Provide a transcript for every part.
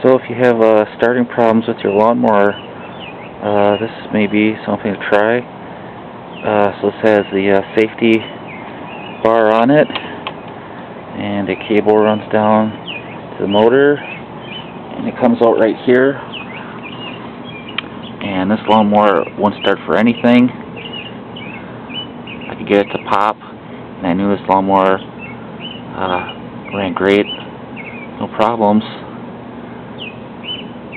So if you have starting problems with your lawnmower, this may be something to try. So this has the safety bar on it, and a cable runs down to the motor, and it comes out right here. And this lawnmower won't start for anything. I could get it to pop, and I knew this lawnmower ran great, no problems.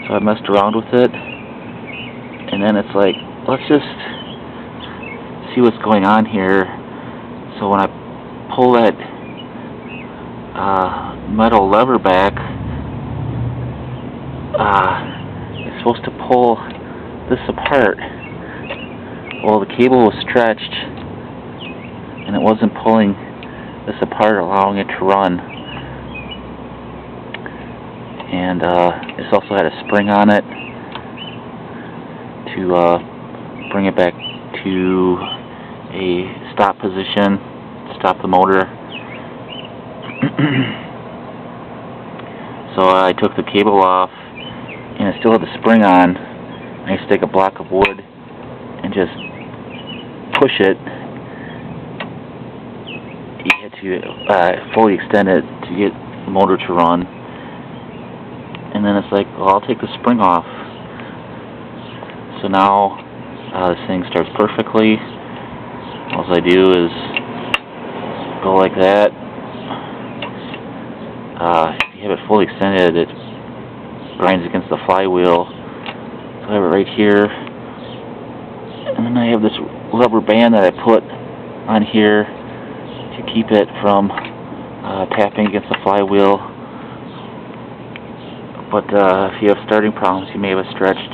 So I messed around with it, and then it's like, let's just see what's going on here. So when I pull that metal lever back, it's supposed to pull this apart. Well, the cable was stretched, and it wasn't pulling this apart, allowing it to run. And this also had a spring on it to bring it back to a stop position, stop the motor. So I took the cable off, and it still had the spring on. I used to take a block of wood and just push it. You had to fully extend it to get the motor to run. And then it's like, well, I'll take the spring off. So now this thing starts perfectly. All I do is go like that. If you have it fully extended, it grinds against the flywheel. So I have it right here. And then I have this rubber band that I put on here to keep it from tapping against the flywheel. But if you have starting problems, you may have a stretched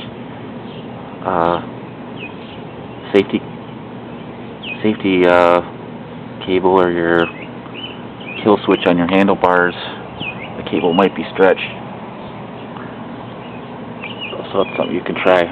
safety cable, or your kill switch on your handlebars. The cable might be stretched. So it's something you can try.